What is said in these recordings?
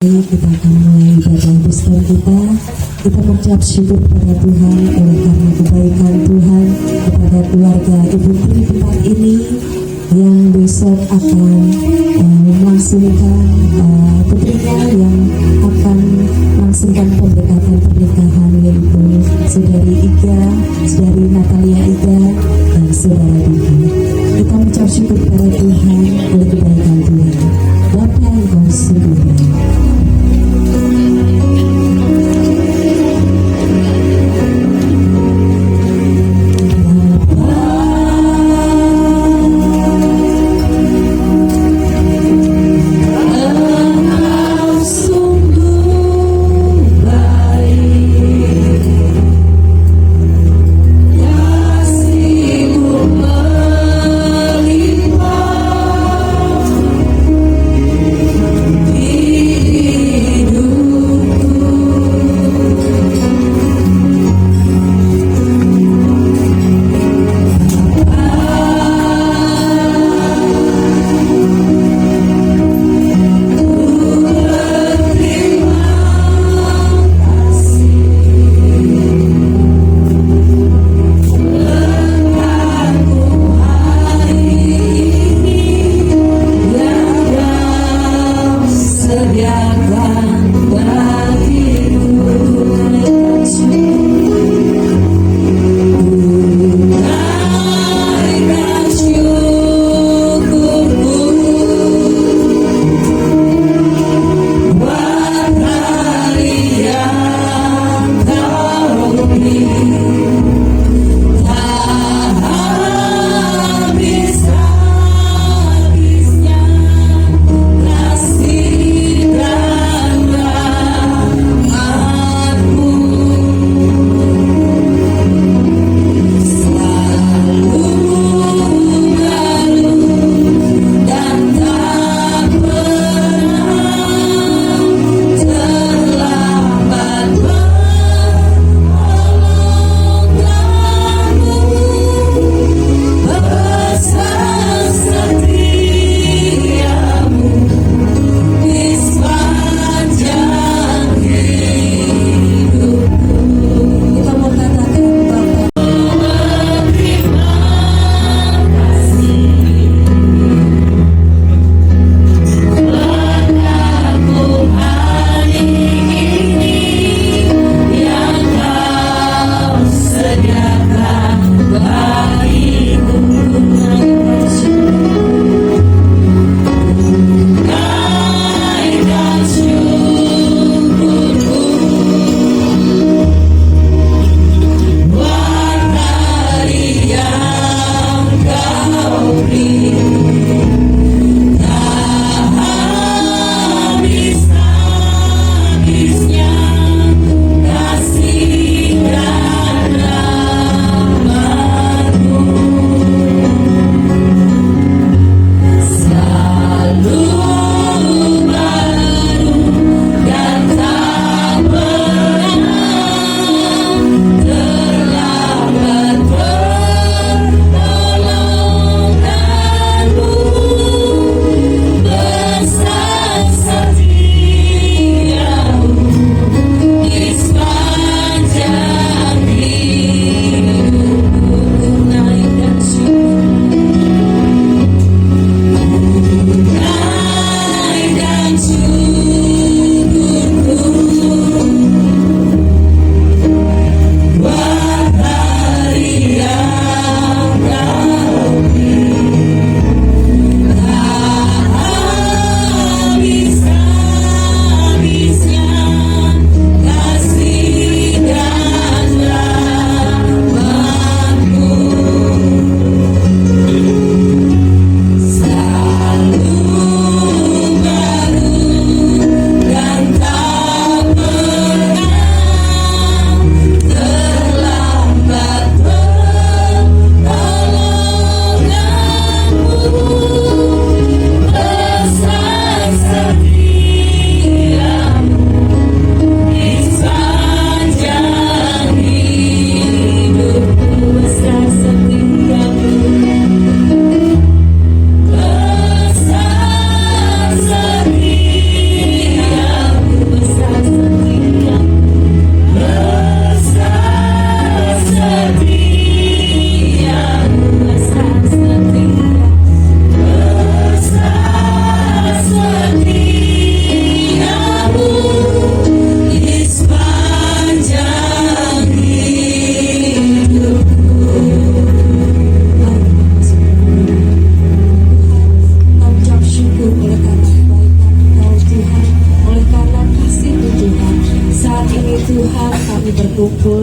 Kita akan mulai ibadah Kristen kita. Kita mengucap syukur kepada Tuhan oleh karena kebaikan Tuhan kepada keluarga Ibu Tri tempat ini yang besok akan melangsungkan putrinya yang akan melangsungkan pendekatan pernikahan, yaitu Saudari Iga, Saudari Natalia Iga, dan Saudara Didi. Kita mengucap syukur kepada Tuhan oleh kebaikan Tuhan. Bapa yang kau sembunyi.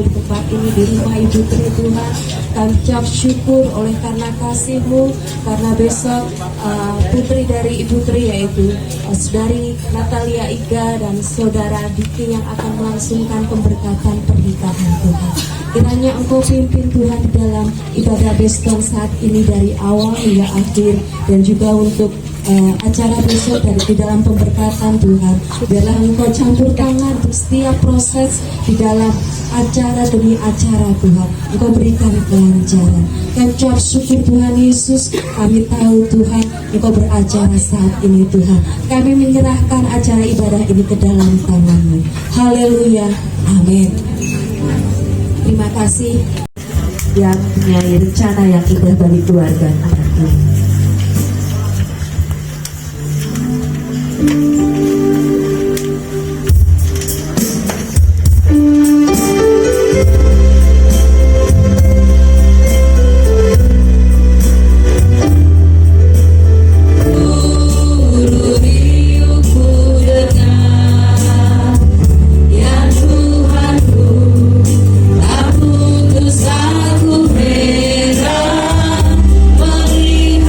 di tempat ini, di rumah Ibu Tri Tuhan. Kami ucap syukur oleh karena kasih-Mu, karena besok putri dari Ibu Tri yaitu Saudari Natalia Iga dan Saudara Diki yang akan melangsungkan pemberkatan pernikahan Tuhan. Kiranya Engkau pimpin Tuhan di dalam ibadah besok saat ini dari awal hingga akhir, dan juga untuk acara besok dari di dalam pemberkatan Tuhan. Biarlah Engkau campur tangan untuk setiap proses di dalam acara demi acara Tuhan. Engkau berikan kelancaran. Kami ucap syukur Tuhan Yesus. Kami tahu Tuhan Engkau beracara saat ini Tuhan. Kami menyerahkan acara ibadah ini ke dalam tangan-Mu. Haleluya. Amin. Terima kasih yang punya rencana yang indah bagi keluarga anak ini. Aku rela melihat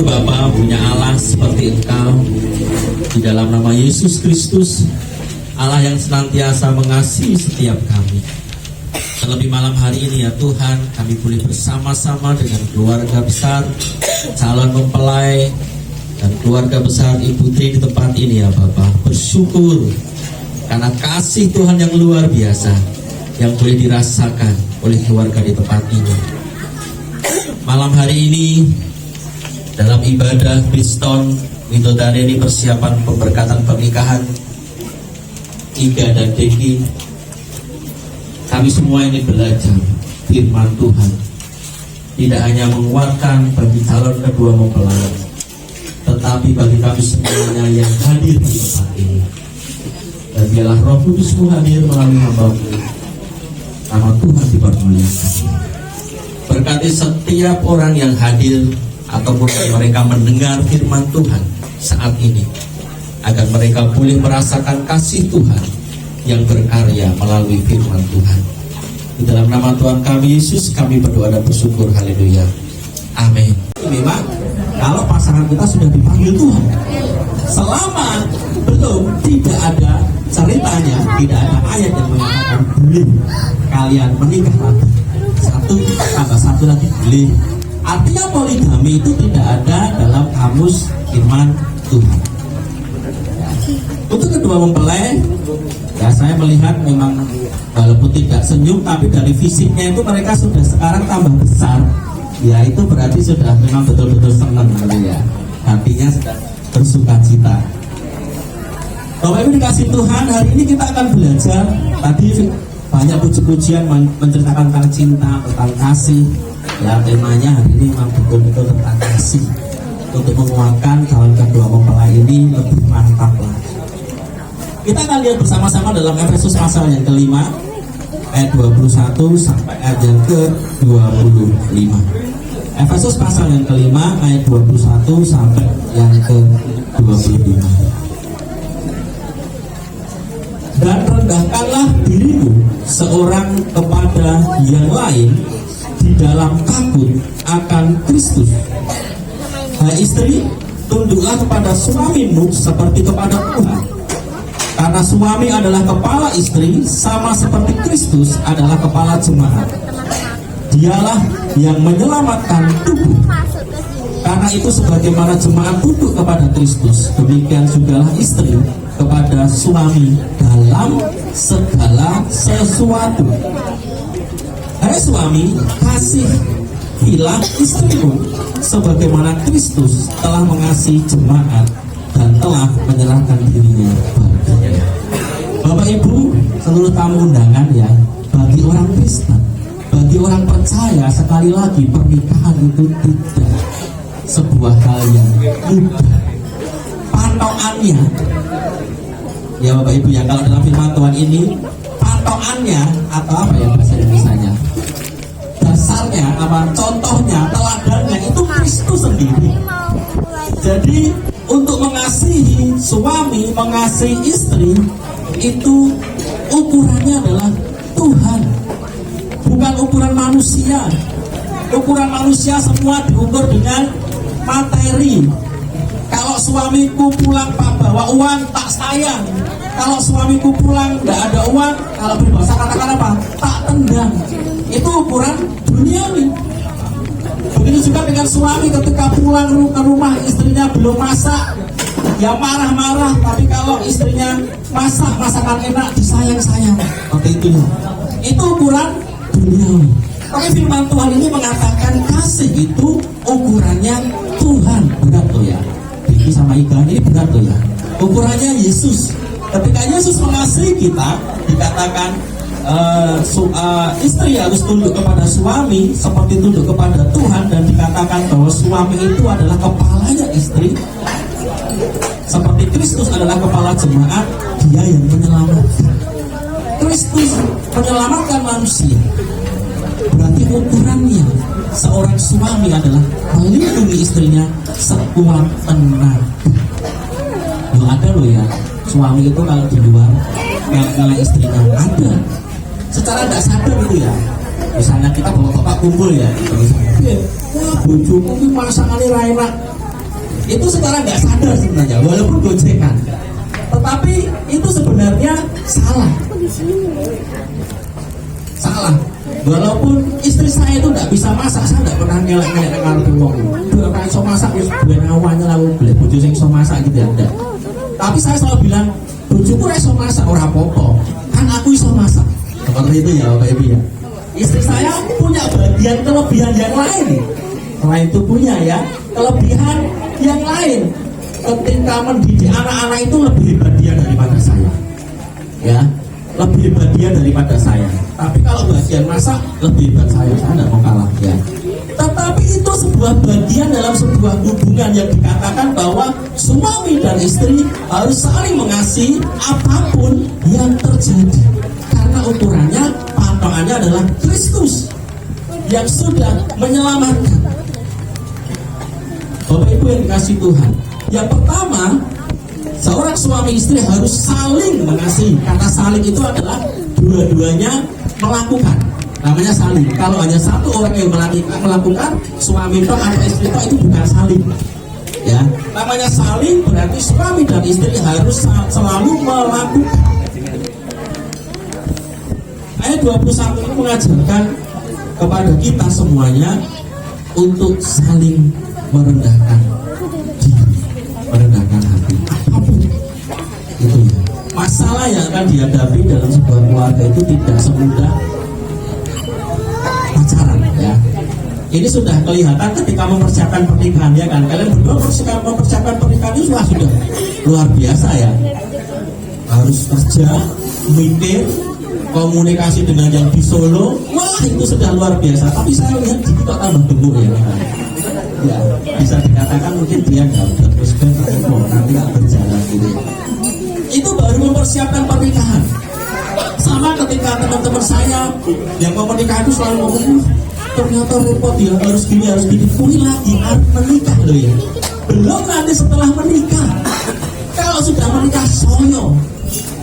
Bapa, punya Allah seperti Engkau. Di dalam nama Yesus Kristus, Allah yang senantiasa mengasihi setiap kami. Terlebih malam hari ini ya Tuhan, kami boleh bersama-sama dengan keluarga besar, calon mempelai, dan keluarga besar Ibu Tri di tempat ini ya Bapak. Bersyukur karena kasih Tuhan yang luar biasa yang boleh dirasakan oleh keluarga di tempat ini. Malam hari ini dalam ibadah Kriston Windodareni persiapan pemberkatan pernikahan Iga dan Deki, kami semua ini belajar firman Tuhan, tidak hanya menguatkan bagi calon kedua mempelai, tetapi bagi kami semuanya yang hadir di tempat ini. Dan biarlah Roh Kudus-Mu hadir melalui hamba-Mu. Nama Tuhan dipermuliakan. Berkati setiap orang yang hadir ataupun mereka mendengar firman Tuhan saat ini, agar mereka boleh merasakan kasih Tuhan yang berkarya melalui firman Tuhan. Di dalam nama Tuhan kami Yesus kami berdoa dan bersyukur. Haleluya. Amin. Memang kalau pasangan kita sudah dipanggil Tuhan, selama belum, tidak ada ceritanya, tidak ada ayat yang mengatakan boleh kalian menikah lagi. Satu tambah satu lagi boleh. Artinya poligami itu tidak ada dalam kamus firman Tuhan. Untuk kedua mempelai, ya saya melihat memang walaupun tidak senyum, tapi dari fisiknya itu mereka sudah sekarang tambah besar. Ya itu berarti sudah memang betul-betul senang gitu ya. Hatinya sudah bersuka cita. Bapak Ibu dikasih Tuhan, hari ini kita akan belajar. Tadi banyak puji-pujian menceritakan tentang cinta, tentang kasih. Ya temanya hari ini memang betul-betul tentang kasih, untuk menguatkan calon kedua mempelai ini lebih mantap lagi. Kita akan lihat bersama-sama dalam Efesus pasal yang kelima ayat 21 sampai ayat yang ke-25. Efesus pasal yang kelima ayat 21 sampai yang ke-25. Dan rendahkanlah dirimu seorang kepada yang lain di dalam takut akan Kristus. Hai istri, tunduklah kepada suamimu seperti kepada Tuhan. Karena suami adalah kepala istri, sama seperti Kristus adalah kepala jemaat. Dialah yang menyelamatkan tubuh. Karena itu sebagaimana jemaat tunduk kepada Kristus, demikian jugalah istri kepada suami dalam segala sesuatu. Hai suami, kasihilah istrimu sebagaimana Kristus telah mengasihi jemaat dan telah menyerahkan dirinya baginya. Bapak Ibu, seluruh tamu undangan ya, bagi orang Kristen, bagi orang percaya, sekali lagi pernikahan itu tidak sebuah hal yang mudah. Patokannya, ya Bapak Ibu ya, kalau dalam firman Tuhan ini, patokannya atau apa ya bahasa Indonesianya? Dasarnya apa? Contohnya, teladannya itu Kristus sendiri. Jadi untuk mengasihi suami, mengasihi istri, itu ukurannya adalah Tuhan, bukan ukuran manusia. Ukuran manusia semua diukur dengan materi. Kalau suamiku pulang Pak bawa uang, tak sayang. Kalau suamiku pulang nggak ada uang, kalau berbahasa katakan apa? Tak tendang. Itu ukuran duniawi. Begitu juga dengan suami ketika pulang ke rumah istrinya belum masak, ya marah-marah. Tapi kalau istrinya masak masakan enak, disayang-sayang. Seperti itu. Itu ukuran duniawi. Tapi firman Tuhan ini mengatakan kasih itu ukurannya Tuhan. Berat tuh ya. Diki sama Ikan ini berat tuh ya. Ukurannya Yesus. Ketika Yesus mengasihi kita, dikatakan istri harus tunduk kepada suami seperti tunduk kepada Tuhan, dan dikatakan bahwa suami itu adalah kepalanya istri seperti Kristus adalah kepala jemaat. Dia yang menyelamatkan. Kristus menyelamatkan manusia. Berarti ukurannya seorang suami adalah melindungi istrinya sekuat tenaga. Loh ada loh ya, suami itu kalau di luar kalau istrinya ada, secara tidak sadar gitu ya. Misalnya kita bawa bapak kumpul ya, wah bojoku ini masakannya enak, Itu secara nggak sadar sebenarnya, walaupun gojekan. Tetapi itu sebenarnya salah. Salah. Walaupun istri saya itu nggak bisa masak, saya nggak pernah ngelak-ngelak kalau wong. Dua kali iso masak, wis duwe awalnya lalu beli bojo sing iso masak gitu ya enggak. Tapi saya selalu bilang, bojoku iso masak ora apa-apa. Kan aku iso masak. Seperti itu ya Bapak Ibu ya. Istri saya punya bagian kelebihan yang lain. Selain itu punya ya kelebihan yang lain. Ketika mendidik anak-anak itu lebih hebat dia daripada saya. Ya, lebih hebat dia daripada saya. Tapi kalau bagian masak lebih hebat saya tidak mau kalah ya. Tetapi itu sebuah bagian dalam sebuah hubungan yang dikatakan bahwa suami dan istri harus saling mengasihi apapun yang terjadi. Karena ukurannya, patokannya adalah Kristus yang sudah menyelamatkan. Bapak Ibu yang dikasihi Tuhan, yang pertama, seorang suami istri harus saling mengasihi. Kata saling itu adalah dua-duanya melakukan. Namanya saling. Kalau hanya satu orang yang melakukan, suami atau istri itu bukan saling. Ya, namanya saling berarti suami dan istri harus selalu melakukan. Ayat 21 ini mengajarkan kepada kita semuanya untuk saling merendahkan diri, merendahkan hati. Apapun itu ya. Masalah yang akan dihadapi dalam sebuah keluarga itu tidak semudah pacaran ya. Ini sudah kelihatan ketika mempersiapkan pernikahan ya kan. Kalian berdua mempersiapkan pernikahan itu sudah luar biasa ya. Harus kerja, mikir, komunikasi dengan yang di Solo, wah itu sudah luar biasa. Tapi saya lihat di kok tambah gemuk ya. Ya, bisa dikatakan mungkin dia nggak teruskan atau nanti nggak berjalan gitu. Itu baru mempersiapkan pernikahan. Sama ketika teman-teman saya yang mau menikah itu selalu ngomong, ternyata repot ya, harus gini. Ini lagi menikah loh ya. Belum nanti setelah menikah. Kalau sudah menikah soyo,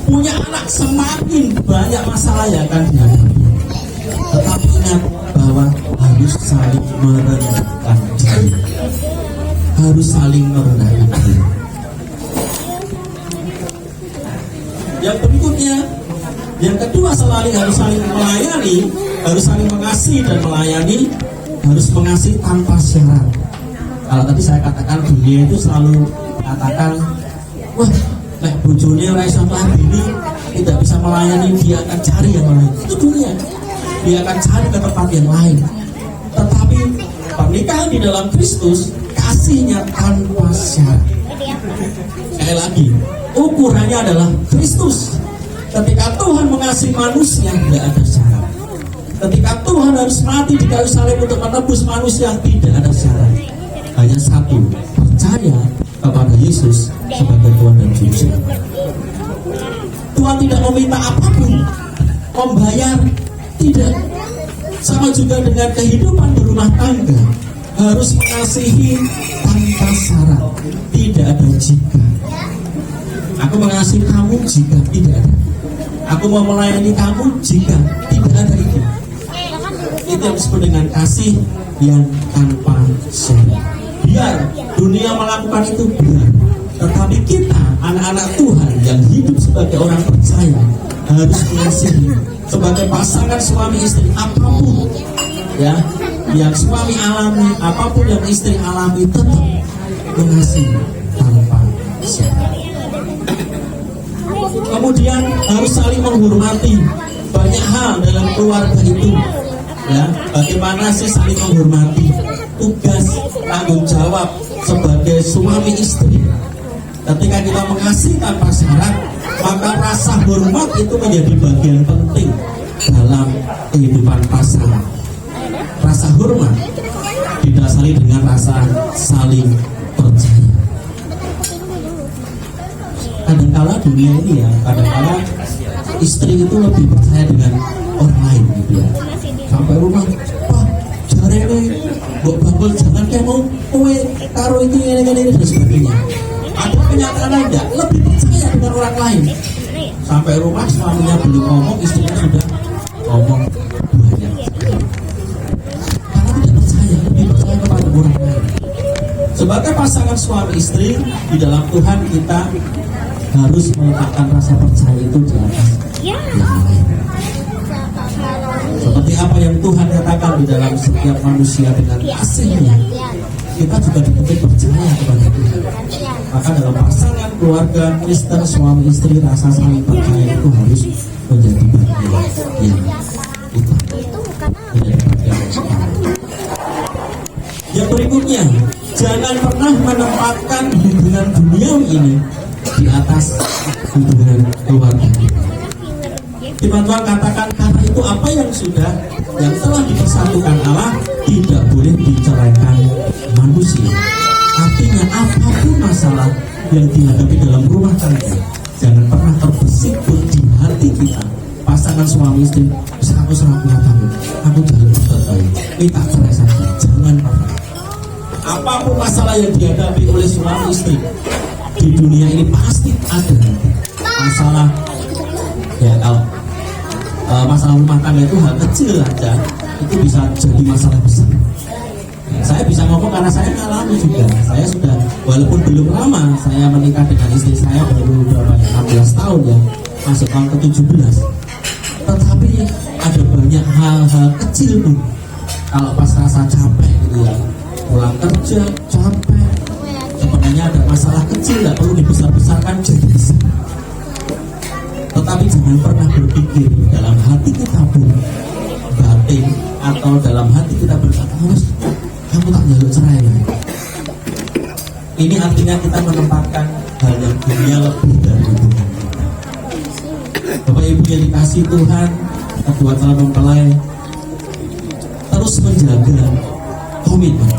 punya anak semakin banyak masalah yang akan dihadapi. Tetapi ingat bahwa harus saling merendahkan diri. Harus saling merendahkan diri. Yang berikutnya, yang kedua harus saling melayani, harus saling mengasihi dan melayani, harus mengasihi tanpa syarat. Kalau tadi saya katakan dunia itu selalu katakan, wah, nek bojone ora iso ini tidak bisa melayani, dia akan cari yang lain. Itu dunia. Dia akan cari ke tempat yang lain. Tetapi pernikahan di dalam Kristus kasihnya tanpa syarat. Sekali lagi, ukurannya adalah Kristus. Ketika Tuhan mengasihi manusia, tidak ada syarat. Ketika Tuhan harus mati di kayu salib untuk menebus manusia, tidak ada syarat. Hanya satu, percaya kepada Yesus sebagai Tuhan dan Juru Selamat. Tuhan tidak meminta apapun, membayar tidak. Sama juga dengan kehidupan berumah tangga, harus mengasihi tanpa syarat, tidak ada jika. Aku mengasihi kamu jika tidak ada. Aku mau melayani kamu jika tidak ada itu. Itu yang disebut dengan kasih yang tanpa syarat. Biar dunia melakukan itu biar. Tetapi kita anak-anak Tuhan yang hidup sebagai orang percaya harus mengasihi sebagai pasangan suami istri apapun ya yang suami alami, apapun yang istri alami, tetap mengasihi tanpa syarat. Kemudian harus saling menghormati. Banyak hal dalam keluarga itu ya, bagaimana sih saling menghormati, tugas tanggung jawab sebagai suami istri. Ketika kita mengasihi tanpa syarat, maka rasa hormat itu menjadi bagian penting dalam kehidupan pasangan. Rasa hormat didasari dengan rasa saling percaya. Kadang-kala dunia ini ya, kadang-kala istri itu lebih percaya dengan orang lain gitu ya. Sampai rumah, wah jare ini mbok bakul jangan kayak mau kowe karo itu ini dan sebagainya. Ada kenyataan enggak, lebih percaya dengan orang lain. Sampai rumah suaminya belum ngomong, istrinya sudah ngomong banyak. Karena tidak percaya, lebih percaya kepada orang lain. Sebagai pasangan suami istri di dalam Tuhan, kita harus meletakkan rasa percaya itu di atas yang lain. Seperti apa yang Tuhan katakan di dalam setiap manusia dengan kasih-Nya, kita juga dituntut percaya kepada Tuhan. Maka dalam pasangan keluarga Kristen suami istri, rasa saling percaya itu harus menjadi bagian yang utama. Yang berikutnya, jangan pernah menempatkan hubungan duniawi ini di atas hubungan keluarga. Firman Tuhan katakan, karena itu apa yang telah dipersatukan Allah tidak boleh diceraikan manusia. Artinya apapun masalah yang dihadapi dalam rumah tangga, jangan pernah terbesit pun di hati kita, pasangan suami istri, aku serah aku jalan baik, minta cerai saja. Jangan pernah. Apapun masalah yang dihadapi oleh suami istri di dunia ini pasti ada masalah. Ya, kalau masalah rumah tangga itu hal kecil aja, itu bisa jadi masalah besar. Saya bisa ngomong karena saya alami juga. Saya sudah, walaupun belum lama saya menikah dengan istri saya, baru berapa 16 tahun ya, masuk tahun ke-17. Tetapi ada banyak hal-hal kecil pun, kalau pas rasa capek gitu ya, pulang kerja capek, sebenarnya ada masalah kecil, nggak perlu dibesar-besarkan jadi besar. Tetapi jangan pernah berpikir dalam hati kita pun batin, atau dalam hati kita berkata, kamu tak jaluk cerai ya. Ini artinya kita menempatkan hal yang dunia lebih dari hubungan kita. Bapak Ibu yang dikasih Tuhan, kita buat salam mempelai, terus menjaga komitmen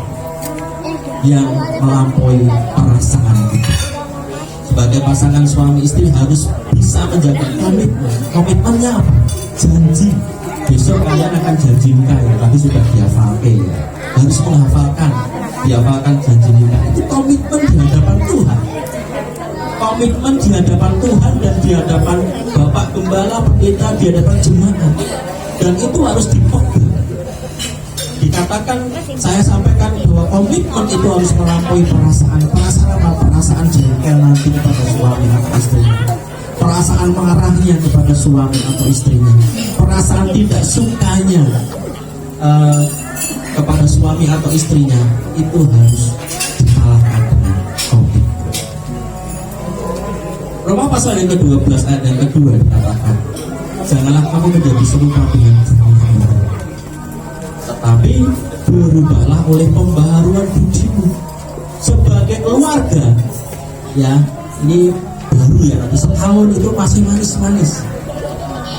yang melampaui perasaan kita. Sebagai pasangan suami istri harus bisa menjaga komitmen. Komitmennya apa? Janji. Besok kalian akan janji nikah ya, tadi sudah dihafalkan ya. Harus dihafalkan janji nikah. Itu komitmen di hadapan Tuhan. Komitmen di hadapan Tuhan dan di hadapan Bapak Gembala, Pendeta, di hadapan jemaat. Dan itu harus dipegang. Dikatakan, saya sampaikan bahwa komitmen itu harus melampaui perasaan jengkel nanti kepada suami atau istrinya, perasaan marahnya kepada suami atau istrinya, perasaan tidak sukanya kepada suami atau istrinya, itu harus dikalahkan dengan komitmen. Roma pasal yang ke-12 ayat yang kedua dikatakan, janganlah kamu menjadi serupa dengan dunia, tetapi berubahlah oleh pembaharuan budimu. Sebagai keluarga ya, ini baru ya, nanti setahun itu masih manis-manis,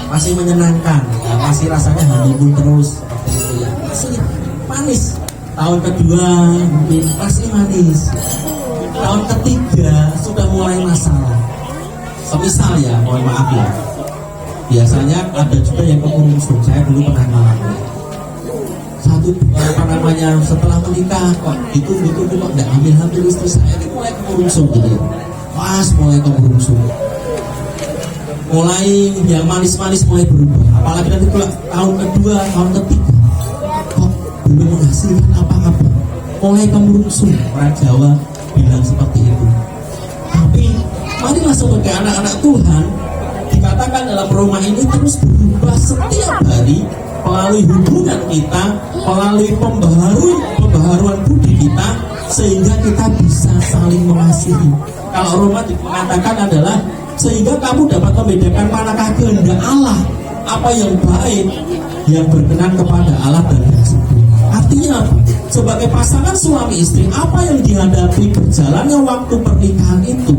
masih menyenangkan ya, masih rasanya honeymoon terus seperti itu ya, masih manis. Tahun kedua mungkin masih manis, tahun ketiga sudah mulai masalah. Semisal ya, mohon maaf ya, biasanya ada juga yang kemurusan. Saya dulu pernah ngalamin setelah menikah kok itu kok nggak hamil istri saya, ini mulai kemurusan gitu ya. Mulai kemurusan, mulai yang manis-manis mulai berubah. Apalagi nanti pula tahun kedua, tahun ketiga kok belum menghasilkan apa-apa, mulai kemurusan. Orang Jawa bilang seperti itu. Tapi marilah sebagai anak-anak Tuhan, dikatakan dalam rumah ini terus berubah setiap hari melalui hubungan kita, melalui pembaharuan budi kita, sehingga kita bisa saling mengasihi. Kalau Roma mengatakan adalah sehingga kamu dapat membedakan manakah kehendak Allah, apa yang baik, yang berkenan kepada Allah dan yang sempurna. Artinya apa? Sebagai pasangan suami istri, apa yang dihadapi berjalannya waktu pernikahan itu,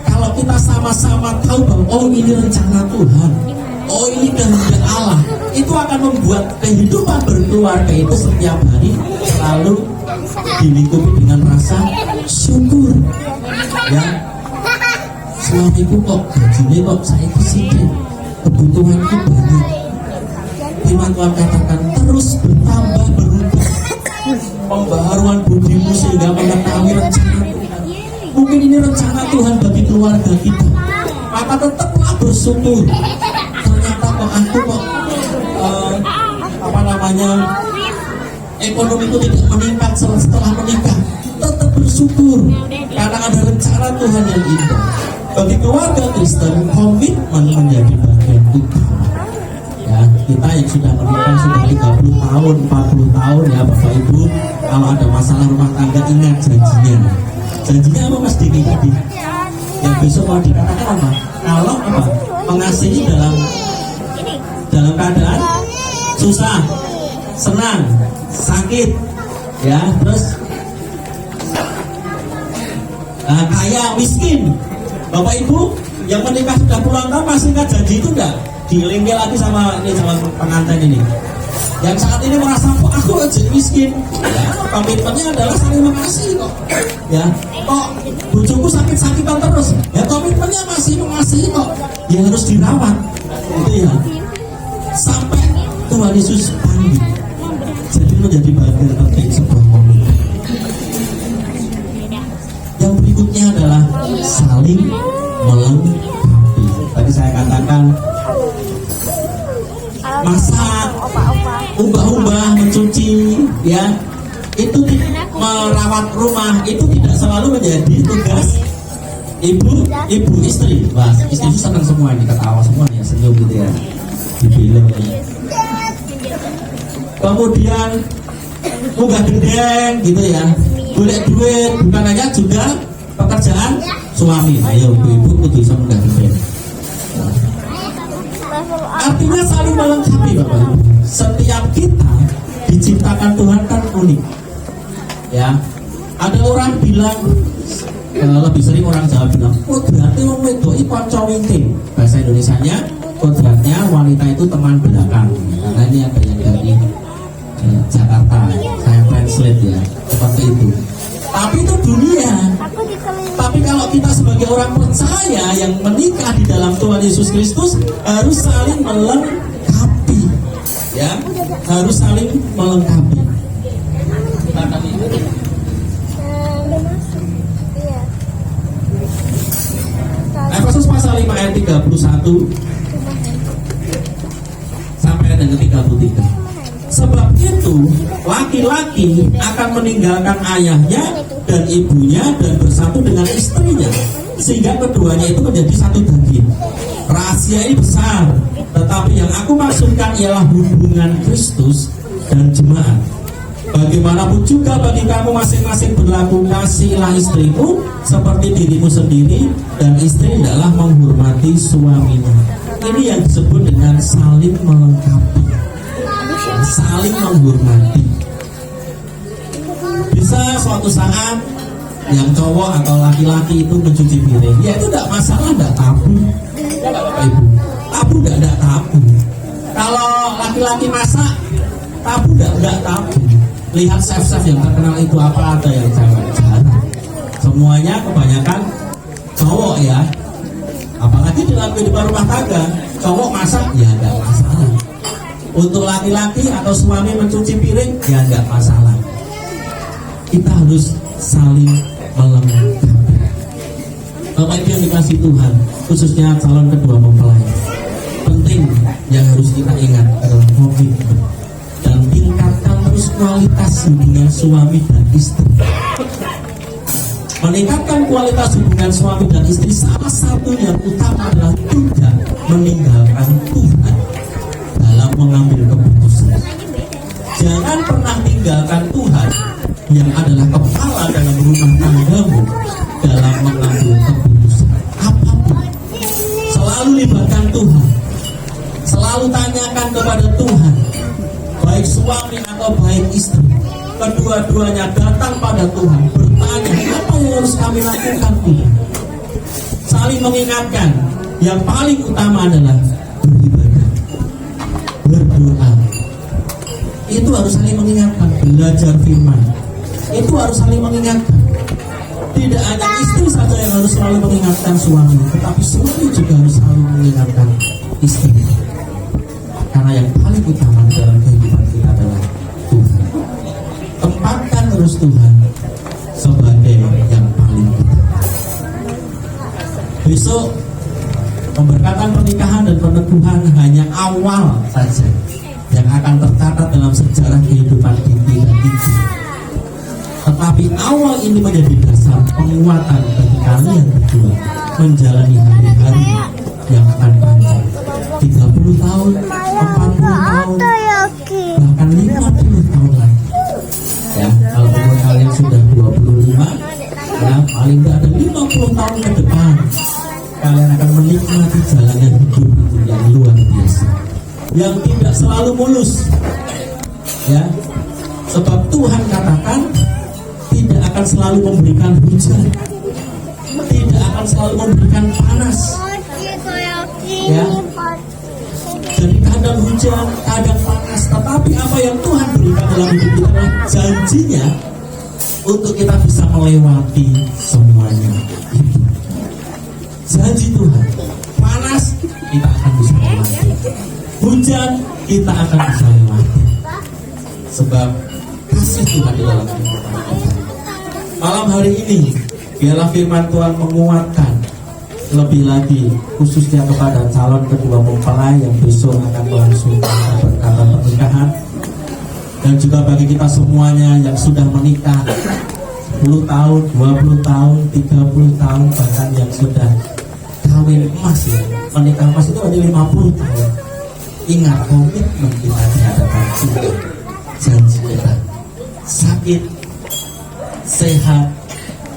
kalau kita sama-sama tahu bahwa oh ini rencana Tuhan, oh ini kehendak Allah, itu akan membuat kehidupan berkeluarga itu setiap hari selalu dilingkupi dengan rasa syukur. Ya, suamiku kok gajinya kok saya sedikit, kebutuhanku banyak. Firman Tuhan katakan terus bertambah berubah pembaharuan budimu sehingga mengetahui rencana Tuhan. Mungkin ini rencana Tuhan bagi keluarga kita, maka tetaplah bersyukur. Ternyata kok aku ekonomiku tidak meningkat setelah menikah. Tetap bersyukur karena ada rencana Tuhan yang indah. Bagi keluarga Kristen, komitmen menjadi bagian utama. Ya, kita yang sudah menikah sudah 30 tahun, 40 tahun ya Bapak Ibu, kalau ada masalah rumah tangga ingat janjinya. Janjinya apa Mas Diki tadi? Yang besok mau dikatakan apa? Kalau apa? Mengasihi dalam keadaan susah, senang, sakit, ya, terus kaya, miskin. Bapak Ibu yang menikah sudah puluhan tahun masih ingat janji itu enggak? Diilingi lagi sama pengantin ini. Yang saat ini merasa kok aku jadi miskin, ya, komitmennya adalah saling mengasihi kok. Ya, kok bujuku sakit-sakitan terus, ya komitmennya masih mengasihi kok. Ya harus dirawat, gitu ya. Sampai Tuhan Yesus panggil. Jadi menjadi bagian penting sebuah komitmen. Yang berikutnya adalah saling melengkapi. Tadi saya katakan masak, ubah-ubah, mencuci, ya, itu merawat rumah itu tidak selalu menjadi tugas ibu istri. Wah, istri itu senang semua ini, ketawa semua ya, senyum gitu ya, dibilang ya. Kemudian munggah gendeng gitu ya, golek duit, bukan hanya juga pekerjaan suami. Ayo ibu kudu bisa munggah gendeng. Artinya saling melengkapi Bapak Ibu. Setiap kita diciptakan Tuhan kan unik. Ya, ada orang bilang, lebih sering orang Jawa bilang, kodratnya wong wedok iki kanca winting. Bahasa Indonesianya, kodratnya wanita itu teman belakang. Karena ini ada yang dari Jakarta, saya translate ya, seperti itu. Tapi itu dunia. Tapi kalau kita sebagai orang percaya yang menikah di dalam Tuhan Yesus Kristus harus saling melengkapi, ya, harus saling melengkapi. Efesus pasal 5 ayat 31 sampai ayat yang ke-33. Sebab itu laki-laki akan meninggalkan ayahnya dan ibunya dan bersatu dengan istrinya, sehingga keduanya itu menjadi satu daging. Rahasia ini besar, tetapi yang aku maksudkan ialah hubungan Kristus dan jemaat. Bagaimanapun juga bagi kamu masing-masing berlaku, kasihilah istrimu seperti dirimu sendiri, dan istri adalah menghormati suaminya. Ini yang disebut dengan saling melengkapi, saling menghormati. Bisa suatu saat yang cowok atau laki-laki itu mencuci piring, ya itu tidak masalah, tidak tabu. Ibu, tabu tidak tabu. Kalau laki-laki masak, tabu tidak tabu. Lihat chef-chef yang terkenal itu apa, ada yang cewek, jarang. Semuanya kebanyakan cowok ya. Apalagi dalam kehidupan rumah tangga, cowok masak ya tidak masalah. Untuk laki-laki atau suami mencuci piring ya nggak masalah. Kita harus saling melengkapi. Bapak Ibu yang dikasih Tuhan, khususnya calon kedua mempelai, penting yang harus kita ingat adalah komitmen dan tingkatkan terus kualitas hubungan suami dan istri. Meningkatkan kualitas hubungan suami dan istri salah satu yang utama adalah tidak meninggalkan Tuhan dalam mengambil keputusan. Jangan pernah tinggalkan Tuhan yang adalah kepala dalam rumah tanggamu dalam mengambil keputusan apapun. Selalu libatkan Tuhan, selalu tanyakan kepada Tuhan, baik suami atau baik istri, kedua-duanya datang pada Tuhan, bertanya apa yang harus kami lakukan Tuhan. Saling mengingatkan, yang paling utama adalah beribadah, berdoa. Itu harus saling mengingatkan. Belajar firman, itu harus saling mengingatkan. Tidak hanya istri saja yang harus selalu mengingatkan suami, tetapi suami juga harus selalu mengingatkan istri. Karena yang paling utama dalam kehidupan kita adalah Tuhan. Tempatkan terus Tuhan sebagai yang paling utama. Besok pemberkatan pernikahan dan peneguhan hanya awal saja yang akan tercatat dalam sejarah kehidupan Diki dan Ibu. Tetapi awal ini menjadi dasar penguatan bagi kalian berdua menjalani hari-hari yang akan panjang, 30 tahun, 40 tahun, bahkan 50 tahun lagi. Ya, kalau umur kalian sudah 25, ya paling tidak ada 50 tahun ke depan kalian akan menikmati jalannya hidup itu yang luar biasa, yang tidak selalu mulus. Ya, sebab Tuhan katakan tidak akan selalu memberikan hujan, tidak akan selalu memberikan panas. Ya, jadi kadang hujan, kadang panas, tetapi apa yang Tuhan berikan dalam hidup kita adalah janjinya untuk kita bisa melewati semuanya itu. Janji Tuhan, panas kita akan bisa lewati, hujan kita akan bisa lewati, sebab kasih Tuhan di dalam hidup kita. Malam hari ini biarlah firman Tuhan menguatkan lebih lagi, khususnya kepada calon kedua mempelai yang besok akan melangsungkan perkara pernikahan, dan juga bagi kita semuanya yang sudah menikah 10 tahun, 20 tahun, 30 tahun, bahkan yang sudah kawin emas, ya, menikah emas itu ada 50 tahun. Ingat komitmen kita di hadapan Tuhan, janji kita, sakit, sehat,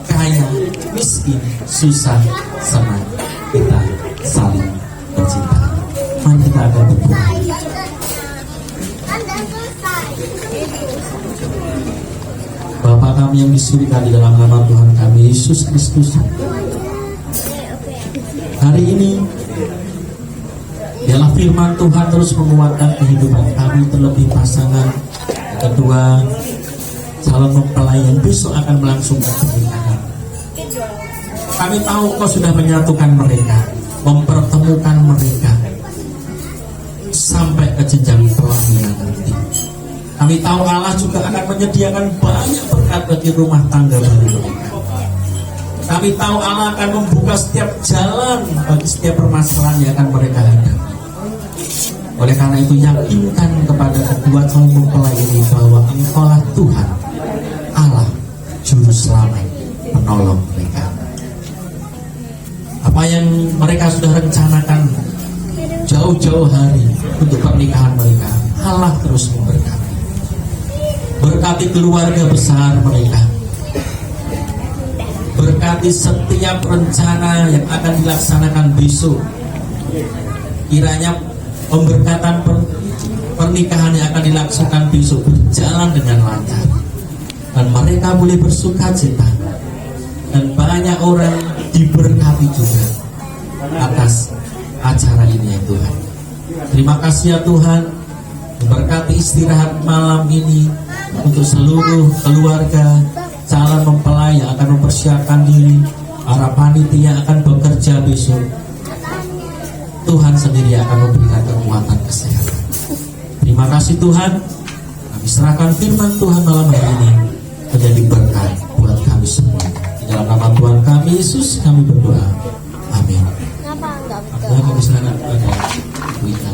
kaya, miskin, susah, senang, kita saling bercinta. Mari kita akan berdoa. Bapa kami yang di surga, di dalam nama Tuhan kami Yesus Kristus, hari ini biarlah firman Tuhan terus menguatkan kehidupan kami, terlebih pasangan kedua calon mempelai yang besok akan melangsungkan pernikahan. Kami tahu Kau sudah menyatukan mereka, mempertemukan mereka sampai ke jenjang pelaminan nanti. Kami tahu Allah juga akan menyediakan banyak berkat bagi rumah tangga baru mereka. Kami tahu Allah akan membuka setiap jalan bagi setiap permasalahan yang akan mereka hadapi. Oleh karena itu, yakinkan kepada kedua calon mempelai ini bahwa Engkaulah Tuhan Allah, Juru Selamat, penolong mereka. Apa yang mereka sudah rencanakan jauh-jauh hari untuk pernikahan mereka, Allah terus memberkati. Berkati keluarga besar mereka, berkati setiap rencana yang akan dilaksanakan besok. Kiranya pemberkatan pernikahan yang akan dilaksanakan besok berjalan dengan lancar, dan mereka boleh bersuka cita, dan banyak orang diberkati juga atas acara ini ya Tuhan. Terima kasih ya Tuhan, berkati istirahat malam ini untuk seluruh keluarga calon mempelai yang akan mempersiapkan diri, para panitia yang akan bekerja besok. Tuhan sendiri akan memberikan kekuatan kesehatan. Terima kasih Tuhan, kami serahkan firman Tuhan malam hari ini menjadi berkat buat kami semua. Di dalam nama Tuhan kami Yesus kami berdoa, amin. Kami serahkan kepada Ibu Ita.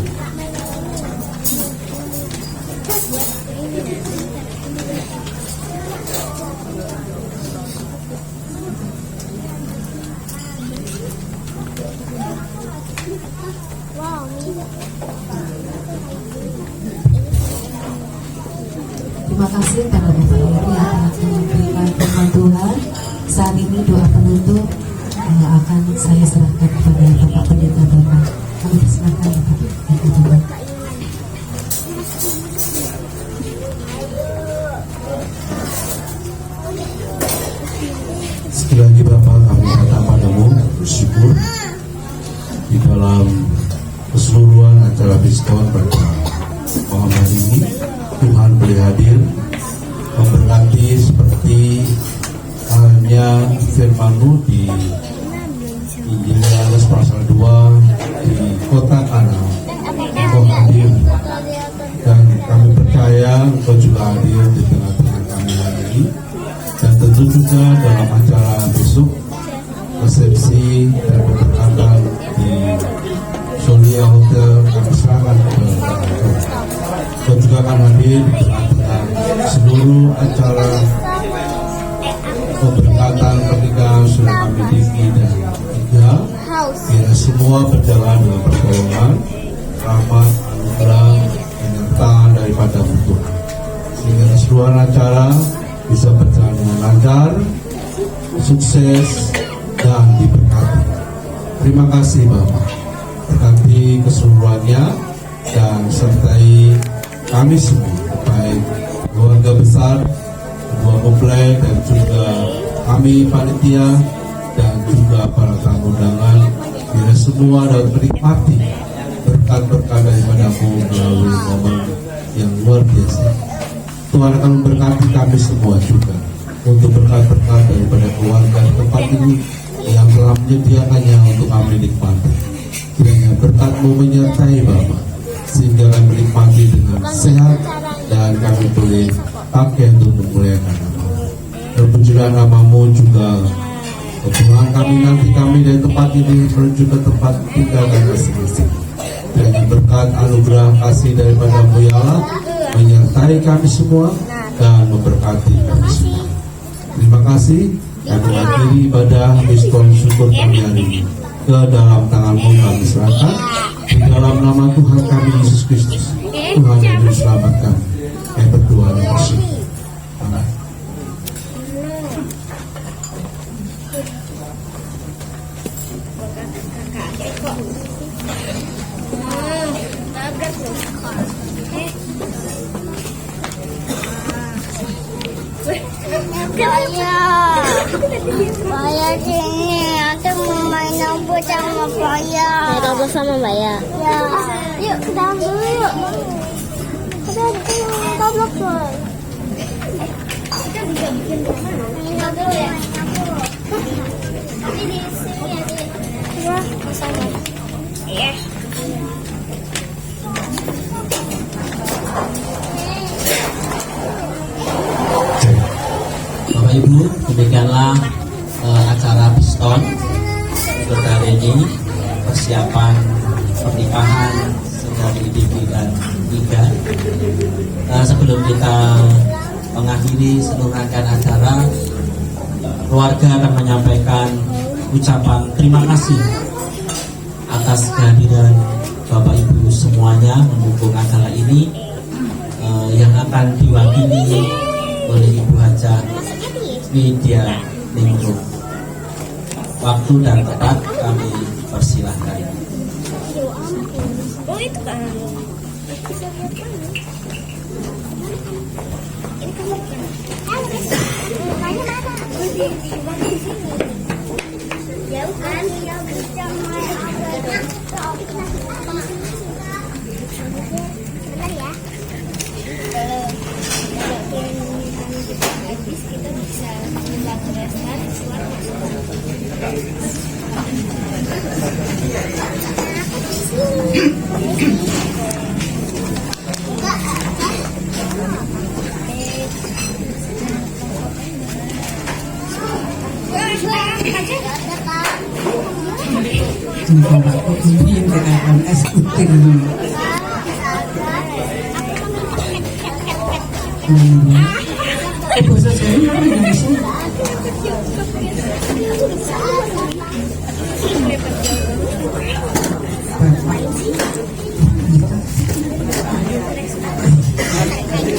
Terima kasih pada Bapak Ibu yang telah memberikan firman Tuhan. Saat ini doa penutup akan saya serahkan kepada Bapak Pendeta Bapak. Kami persilakan Bapak Pendeta Bapak. Sekali lagi Bapak, kami datang padamu bersyukur di dalam keseluruhan acara diskon pada malam hari ini. Tuhan boleh hadir memberkati seperti halnya firman-Mu di Injil Yohanes pasal 2 di kota Kana. Engkau hadir, dan kami percaya Engkau juga hadir di tengah-tengah kami hari ini, dan tentu juga dalam acara besok resepsi dan pemberkatan di Solia Hotel kami serahkan kepada Engkau. Dan juga akan hadir di tengah-tengah seluruh acara ikatan pernikahan sudah kami tinggi dan tiga, biar semua berjalan dalam pertolongan, rahmat, anugerah, penyertaan daripada Tuhan, sehingga keseluruhan acara bisa berjalan dengan lancar, sukses, dan diberkati. Terima kasih Bapak, berkati keseluruhannya dan sertai kami semua, baik keluarga besar, kedua mempelai, dan juga kami panitia dan juga para tamu undangan, biar semua dapat menikmati berkat-berkat daripadamu melalui momen yang luar biasa. Tuhan akan memberkati kami semua juga untuk berkat-berkat daripada keluarga di tempat ini yang telah menyediakannya untuk kami nikmati. Kiranya berkat-Mu menyertai Bapa, sehingga kami menikmati dengan sehat dan kami boleh pakai untuk memuliakan nama. Terpujilah nama-Mu juga kepulangan kami nanti kami dari tempat ini menuju ke tempat tinggal dan masing-masing. Kiranya berkat anugerah kasih daripada-Mu ya Allah menyertai kami semua dan memberkati kami semua. Terima kasih. Kami mengakhiri ibadah miskon syukur kami hari ini. Ke dalam tangan-Mu kami serahkan. Di dalam nama Tuhan kami Yesus Kristus, Tuhan yang Juru Selamat kami. Kami berdoa dan bersyukur. Amin. Paya sini, aku mau main robot sama Paya. Main robot sama Paya? Ya. Yuk ke dalam dulu yuk. Kita goblok tuh. Kita bisa bikin rumah. Main dulu ya. Tapi di sini ya di. Coba sama. Iya. Bapak Ibu, demikianlah acara Piston untuk hari ini, persiapan pernikahan saudari Diki dan Ika. Sebelum kita mengakhiri seluruh rangkaian acara, keluarga akan menyampaikan ucapan terima kasih atas kehadiran Bapak Ibu semuanya mendukung acara ini, yang akan diwakili oleh Ibu Haja Widya Ningrum. Waktu dan tempat kami persilahkan. Oh itu kan. Ini kamarnya. Rumahnya mana? Di sini. Jauh kan? Jauh bentar ya. Habis kita bisa membantu restoran ini dengan SUT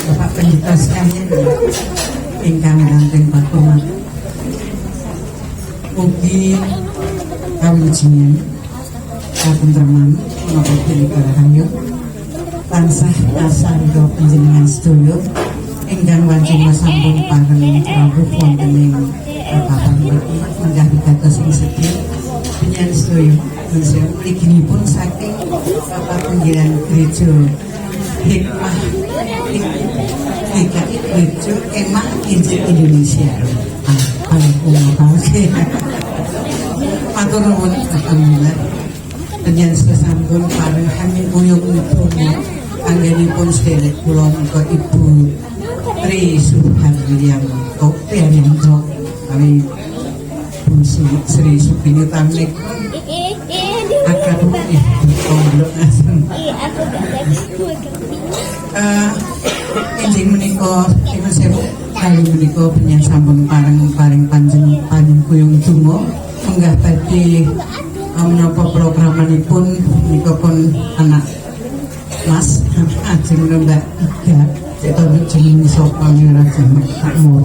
Bapak Pendeta sekalian ingkang ranting patungan ugi kawijinan katentreman menapa punika rahayu tansah asarya panjenengan sedaya ingkang wajib sampun pareng rawuh wonten ing papan niki menggah wigatos ing sedya panjenengan sedaya menawi mliginipun saking Bapak Penggiran Gereja Hikmah GKI Gereja Kemah Injil Indonesia. Matur nuwun alhamdulillah. Panjenengan sasampun pareng kami uyung-uyung anggenipun sedherek kula menika Ibu Tri Subhan Wilianto Priyanto kami Bu Sri Supini Tamnik akademi pondok asem. Injing menika Ibu Sewu kali menika penyen sampun paring panjenengan kuyung donga menggah badhe menapa programanipun menika pun anak Mas ajeng Mbak Ida kita jeneng sapa ngira jeneng takmur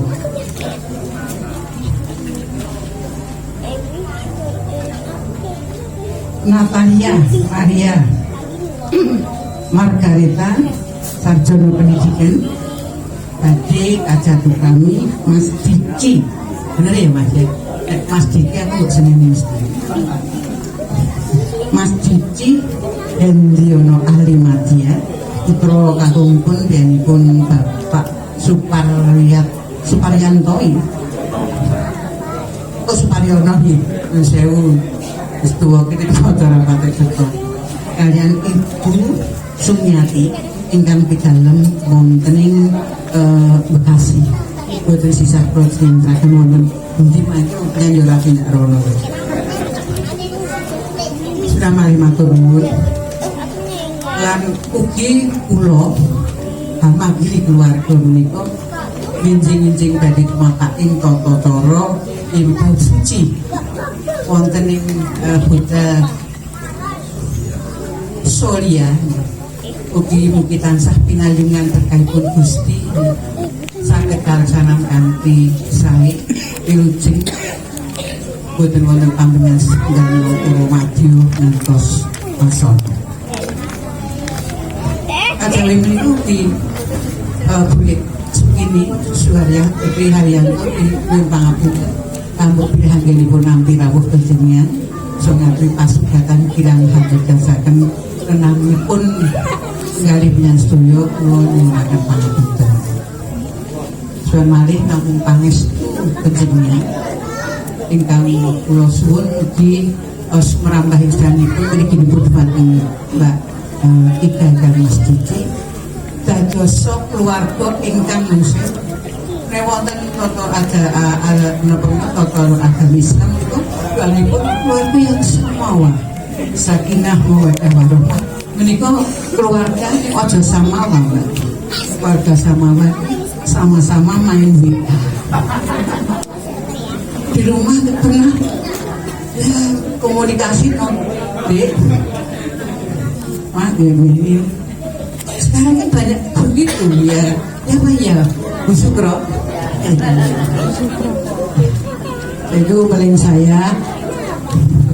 Natalia Maria Margareta sarjana pendidikan tadi kacatu kami Mas Diki bener ya Mas ya Mas Diki aku seneng Mas Diki Hendriono Ahlimadia putra kakungipun pun Bapak Suparyanto Suparyono nggih sewu wis tuwa kene acara patek seto kalian Ibu Sumiati ingkang pidalem wonten ing Bekasi boten sisah protein saken wonten pundi mangke nyanyi rapi nek rono sudah mari matur nuwun lan ugi kula hamagili keluarga menika minjing-minjing badhe kemataking tata cara ingkang suci wonten ing Buddha Solia mugi tansah pinalungan terkaipun Gusti saged kalaksanan kanthi sae wilujeng boten wonten pambenas setunggal para madya ngantos wasana acara menika di Bulik Sukini Suharya Tri Haryanto di Pangapunten kanggo pilihanipun nampi rawuh panjenengan so ngaturi pasugatan kirang hajasaken renangipun ngalih menyang sedaya kula nyuwun pangapunten. Suwun malih namung pangestu panjenengan ingkang kula suwun ugi merambah istanipun mriki dipun dhateng Mbak Ida dan Mas Diki dados keluarga ingkang muslim wonten tata agama Islam itu kalipun keluarga yang samawa sakinah mawaddah warahmah menika keluarga aja samawa keluarga samawa sama-sama main WA di rumah pernah ya komunikasi Dek ini sekarang kan banyak begitu ya Pak ya Bu Sukro itu paling saya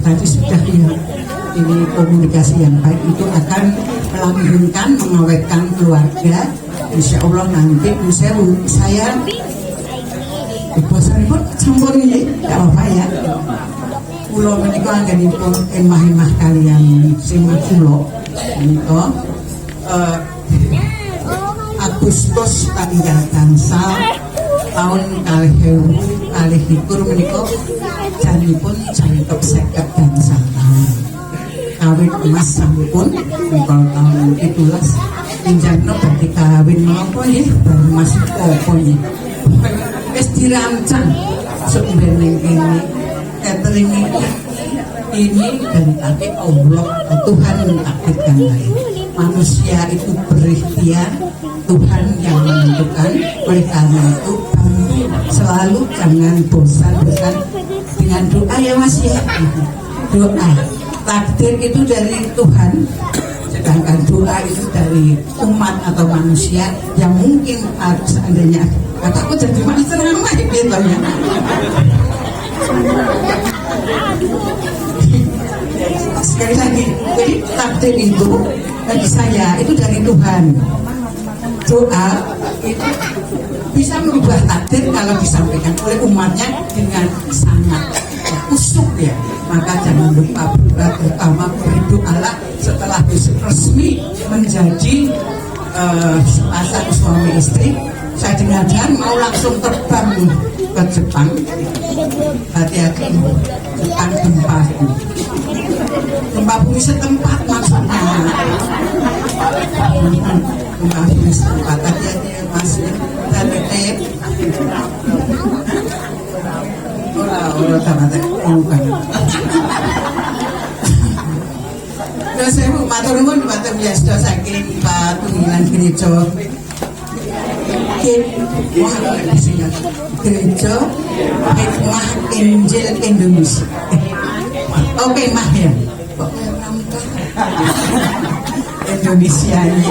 tadi sudah ya ini komunikasi yang baik itu akan melanggengkan mengawetkan keluarga insya Allah nanti saya bosan pun campur ini tidak apa-apa ya pulau menikah anggenipun emah-emah kalian sima pulau menikah Agustus tanggal gansal tahun kalih likur menika janipun jantok 50 gansal tahun kawin emas sampun tahun 17 injakno badhe kawin menapa nggih baru mas apa nggih wis dirancang sebenarnya ini catering ini dari kaki Allah Tuhan mentakdirkan lain manusia itu berikhtiar Tuhan yang menentukan oleh karena itu selalu jangan bosan-bosan dengan doa ya Mas ya doa takdir itu dari Tuhan sedangkan doa itu dari umat atau manusia yang mungkin seandainya kataku jadi master ramah gitu ya sekali lagi jadi takdir itu bagi saya itu dari Tuhan doa itu bisa merubah takdir kalau disampaikan oleh umatnya dengan sangat kusuk ya maka jangan lupa terutama berdoalah setelah resmi menjadi sepasang suami istri saya dengar mau langsung terbang ke Jepang hati-hati Jepang gempa bumi setempat maksudnya gempa bumi setempat hati-hati ya Mas dan tetep orang sama bukan terus saya matur nuwun matur biasa saking Pak Tunggilan Gereja Yakin. Wah, ada sini. Gereja Hikmah Injil Indonesia. Oke, Mah ya. Kok Indonesia ini.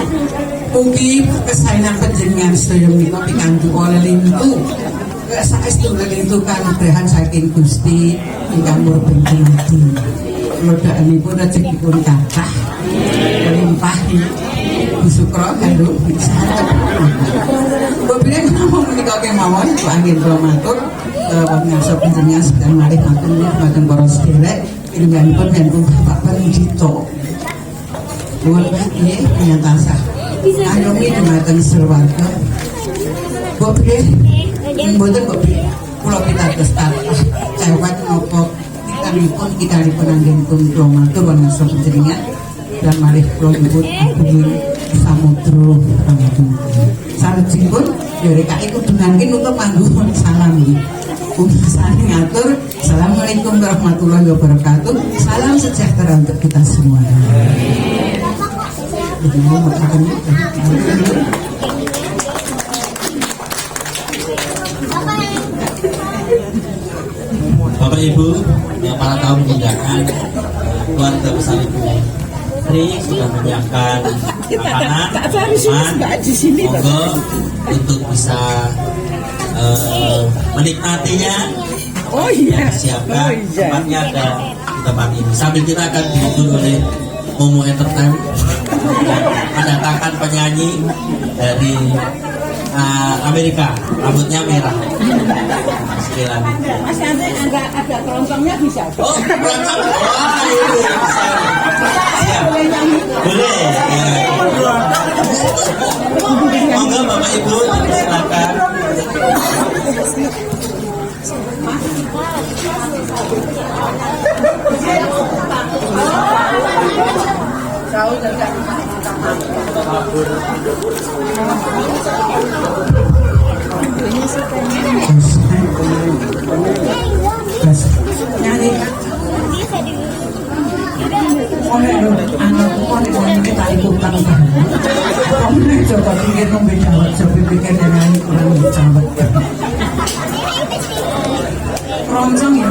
Mugi kesainan panjenengan sedaya menika pikantuk oleh lintu. Saestu lintu kanugrahan saking Gusti ingkang murbeng kinati. Lodakanipun rezekipun kathah melimpahi Busukro kandung bisa. Bobine namung menika kemawon anggen kula matur pangarsa panjenengan sedaya malih matur dhateng para sedherek ingkangipun nyambung Bapak Pandhita. Nuwun nggih nyatasa. Ayomi dumateng surwarga. Bobine mboten Bobine kula pitados tathah cewek napa kita pun anggen kula matur pangarsa panjenengan dan malih kula nyuwun agung samudra pangapunten. Salajengipun DRKI kudu ngangge nutup nganggo salam iki. Saling ngatur. Assalamualaikum warahmatullahi wabarakatuh. Salam sejahtera untuk kita semua. Bapak Ibu yang para tamu undangan, keluarga besar Ibu Tri sudah menyiapkan makanan, monggo untuk bisa menikmatinya. Oh iya. Siapkan tempatnya ada di tempat ini. Sambil kita akan dihibur oleh Momo Entertainment mendatangkan penyanyi dari Amerika, rambutnya merah. Sekalian. Mas nanti agak keroncongnya bisa. Oh, keroncong. Wah, ini bisa. Siap. Boleh. Monggo Bapak Ibu silakan. Nyanyi coba pikir membeda coba pikir dengan kurang jawab keroncong ya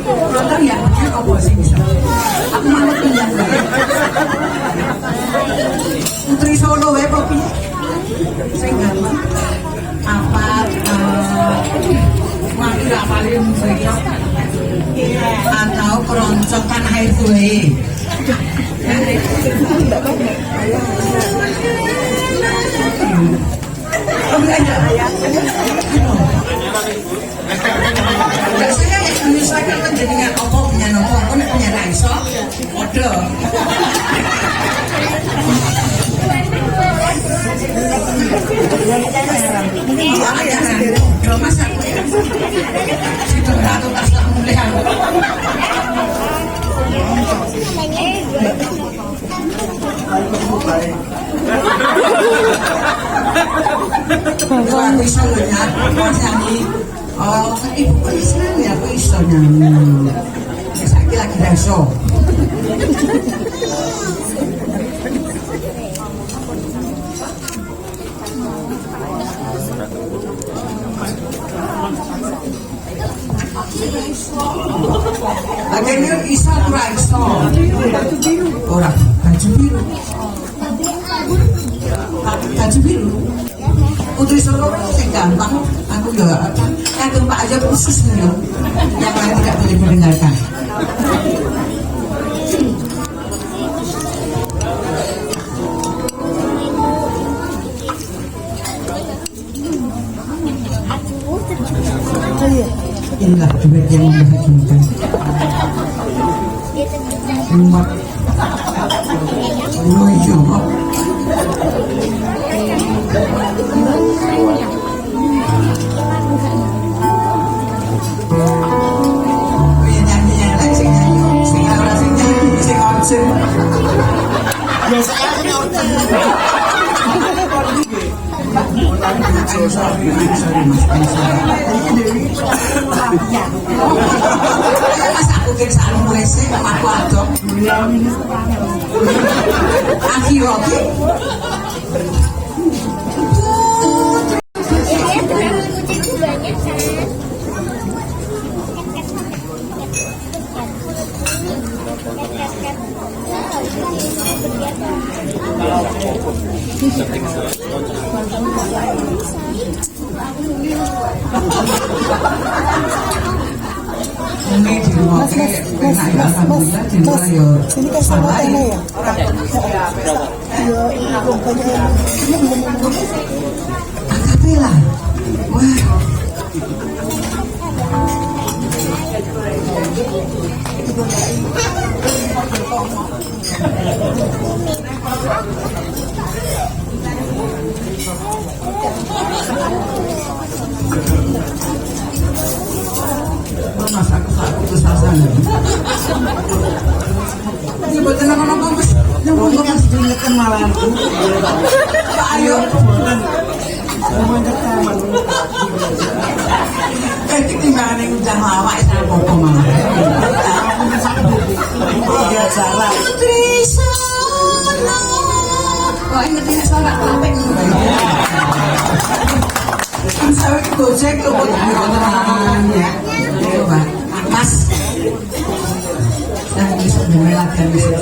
keroncong ya apa sih bisa aku mau pinjam Putri Solo ya kopi saya gampang apa mati rapalin saya atau keroncong kan air kue saya Indonesia kan menjadikan apa punya nopo, aku nak punya raiso, odo. Odo masak. Situ ratu tak selak mulai aku. Wah, bisa lihat, mas nyanyi. Oh, ibu kok bisa ya, aku bisa nyanyi. Saya lagi reso. Akhirnya bisa reso. Orang baju biru. Baju biru. Putri Solo yang gampang, aku ya kagum Pak aja khusus nih loh, yang lain tidak boleh mendengarkan. Inilah duet yang membahagiakan. Umat. Oh iya. Mas aku kira salah mulai sih, aku adok. Akhir oke. Ini di rumah enak ya, alhamdulillah di luar ya. Ini kan sama ini ya. Akapela. Wah. Masak aku kesasan. Ini buatan apa mas? Yang mau kan sedikit malam. Ayo. Ketinggalan yang udah lama itu apa malah? Iya salah. Kok ingetin suara apa ini? Saya gojek tuh teman ya. Coba, Mas. Dan bisa dimelakan di situ.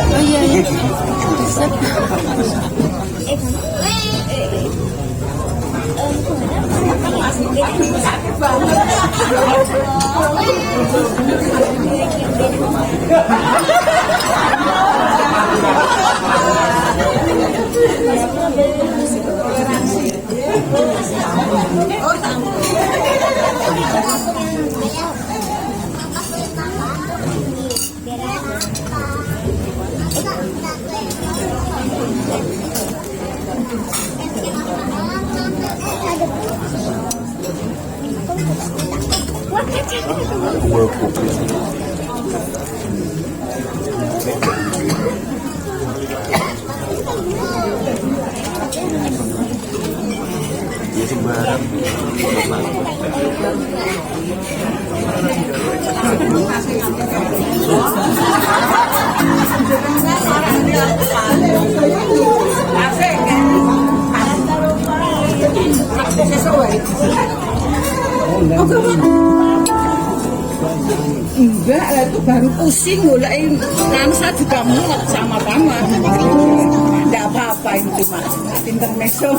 Oh iya iya. Enggak, lah itu baru pusing ngulain. Nansa juga muat sama kamu. Enggak apa-apa ini cuma intermezzo.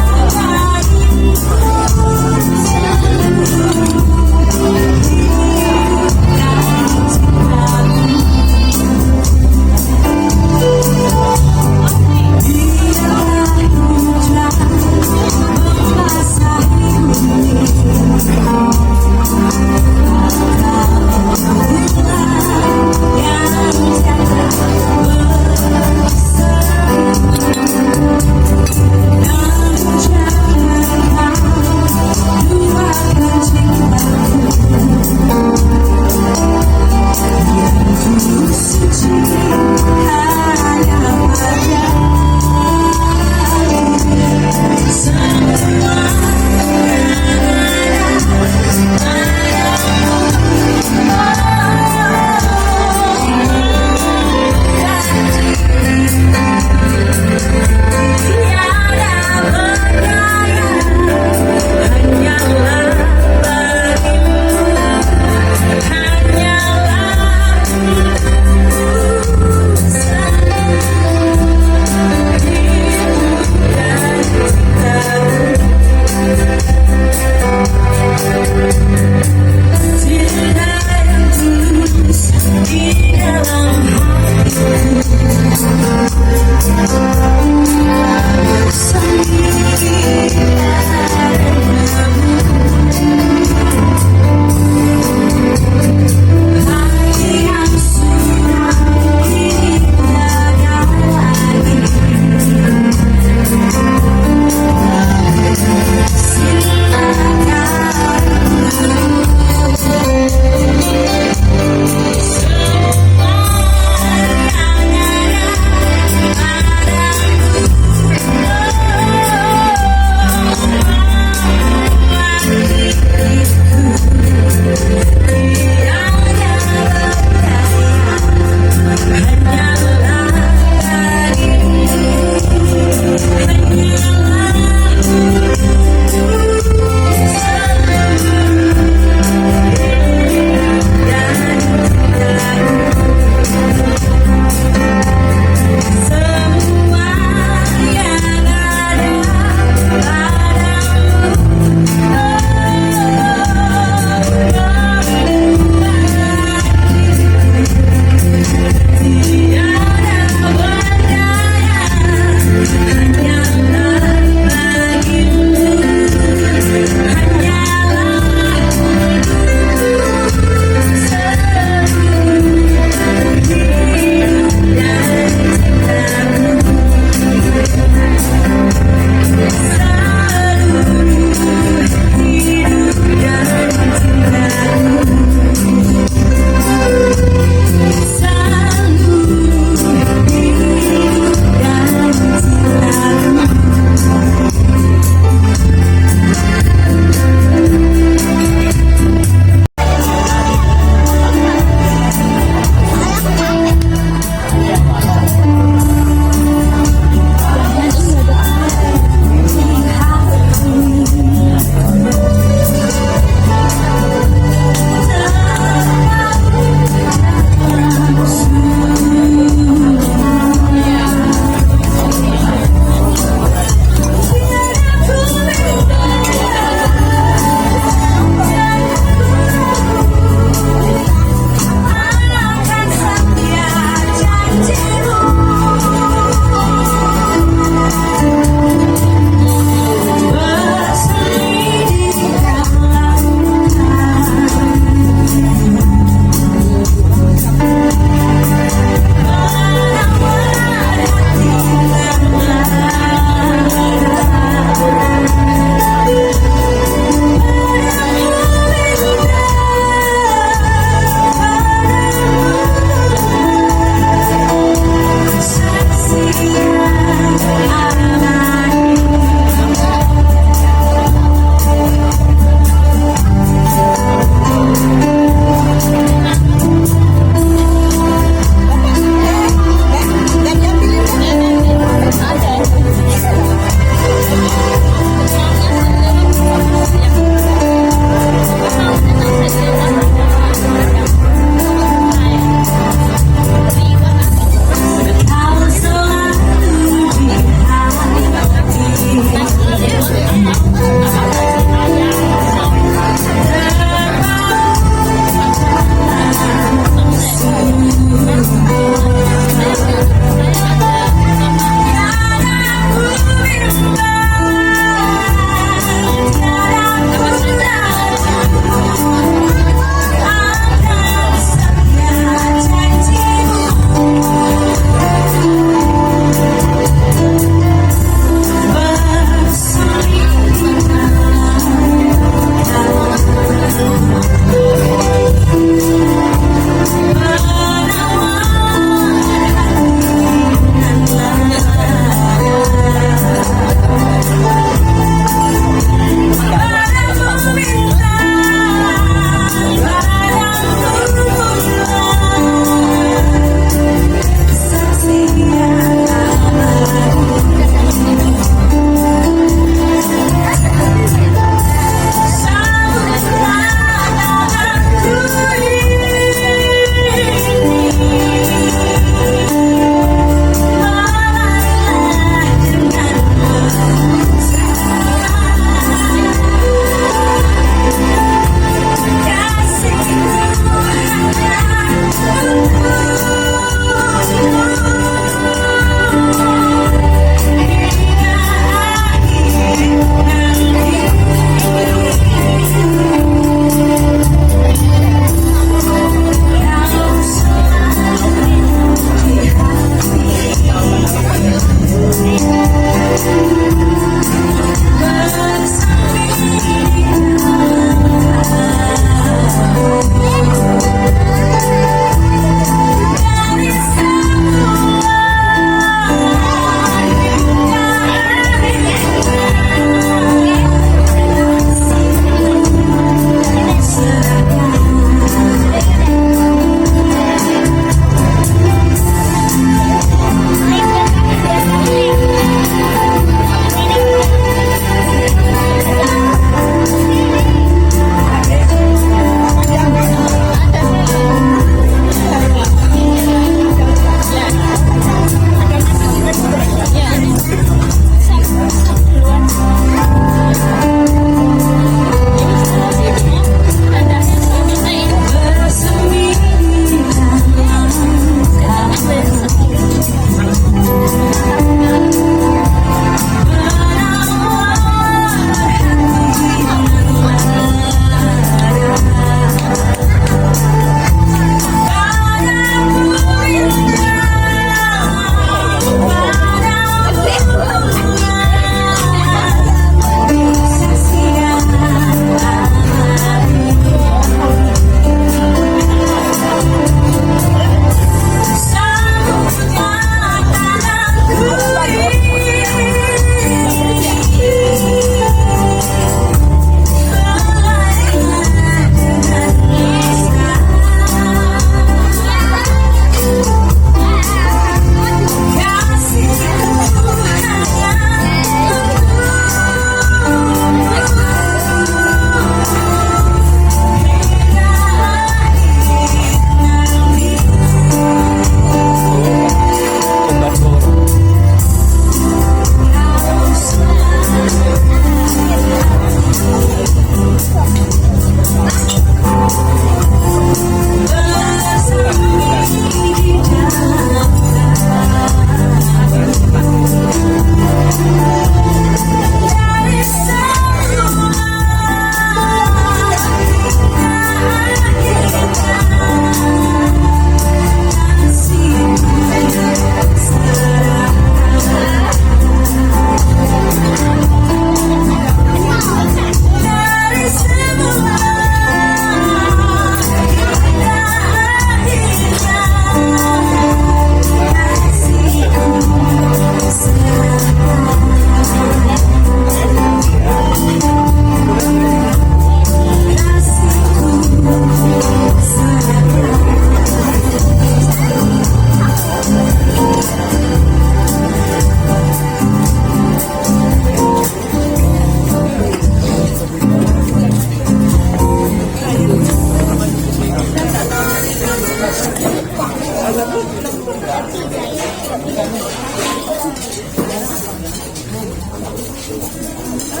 Aku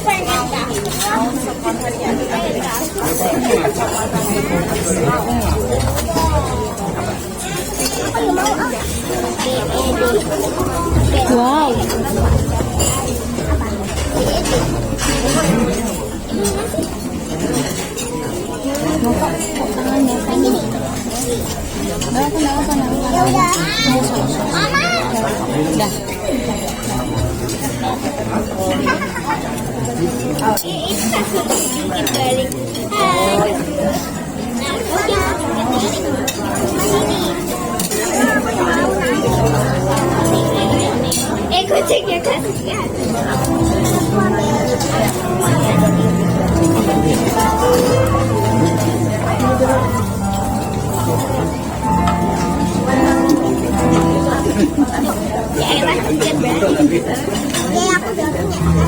pengen wow. Ya udah. Mama. Udah. Itu kasih bikin balik. Kucingnya kasihan. Ya elah, kasihan banget. Ya aku kita kasih satu kasur.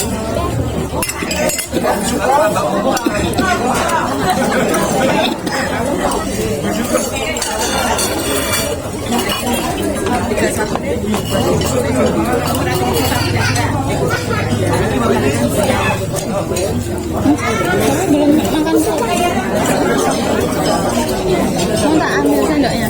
Mau tak ambil sendoknya?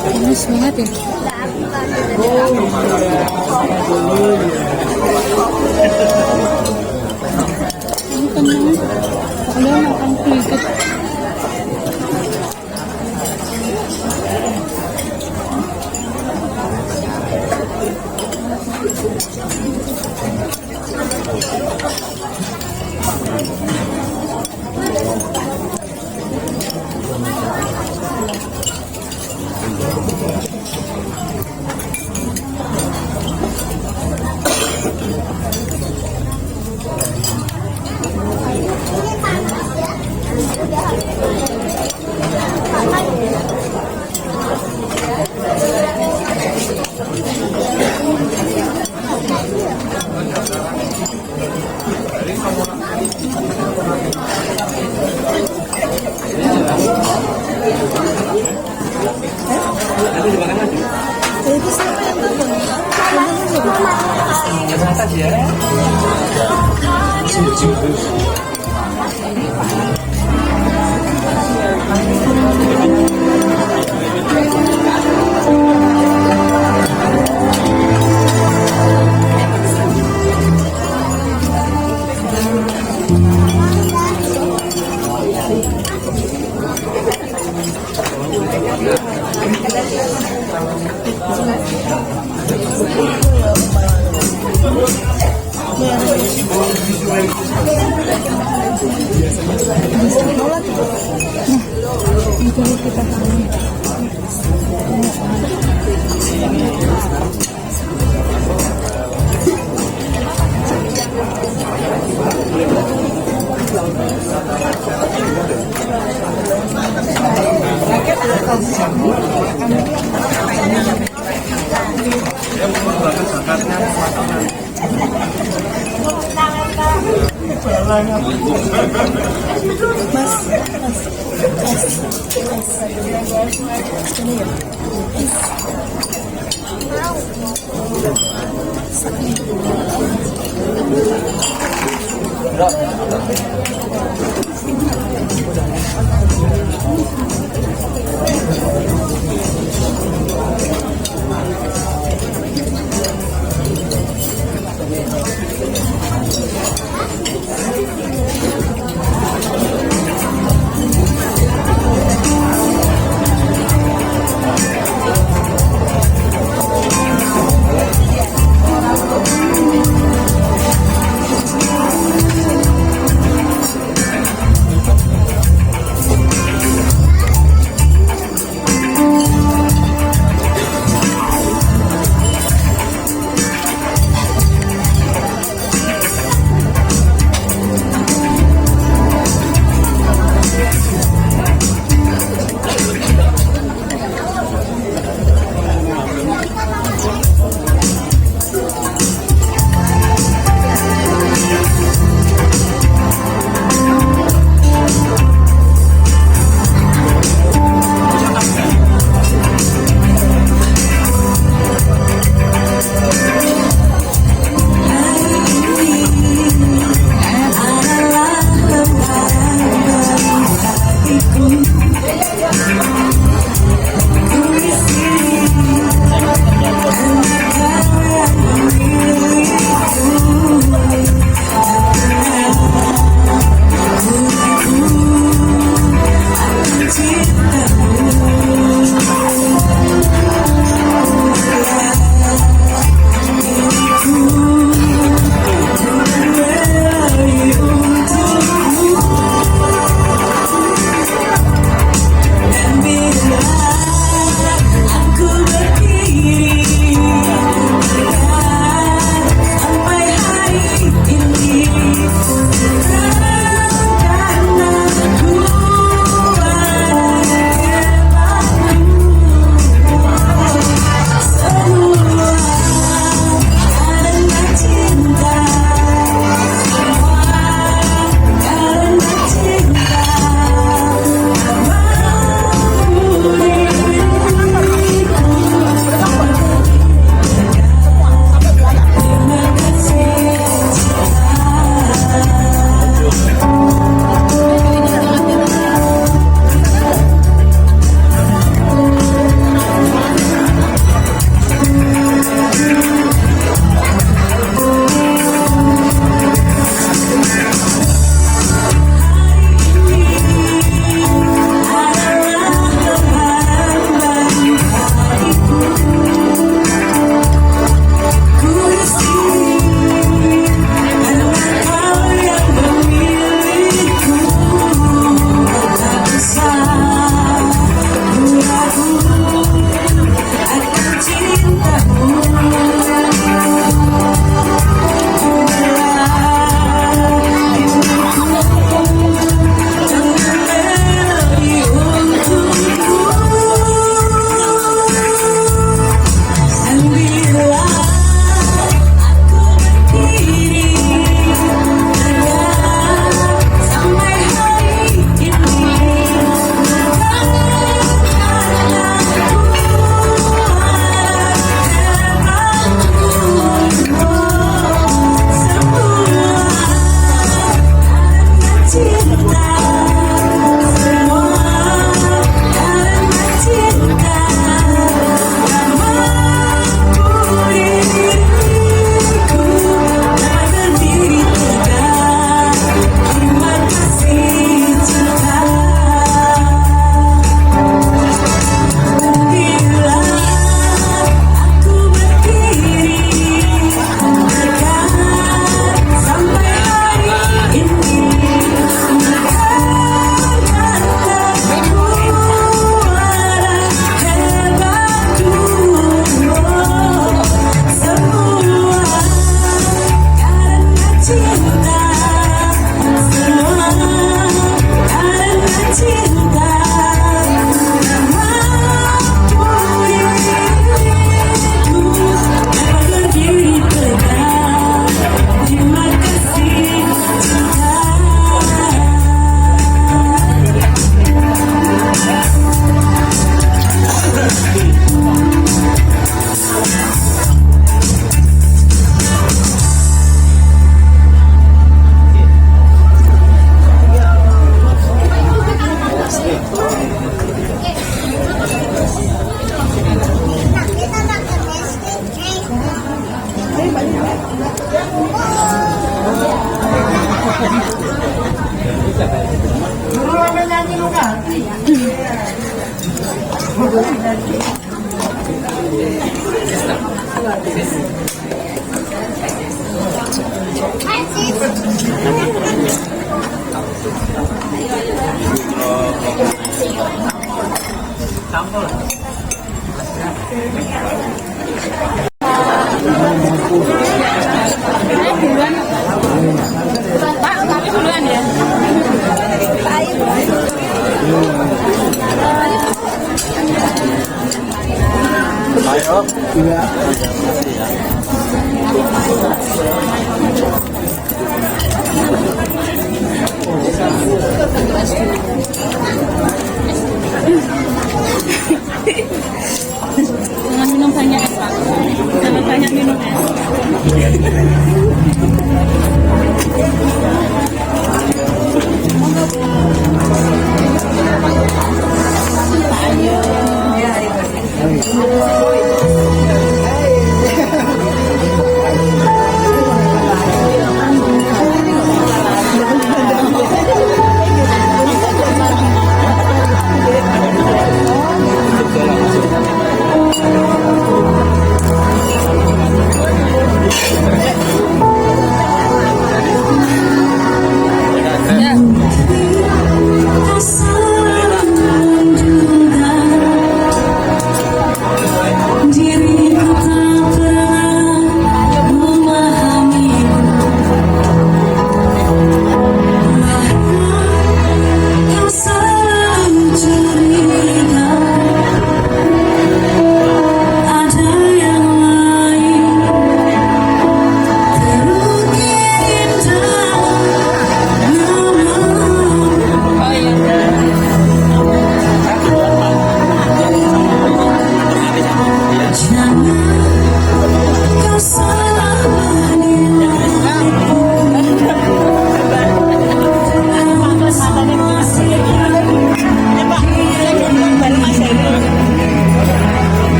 Panas banget ya. Ini tenang. Kalau makan sedikit.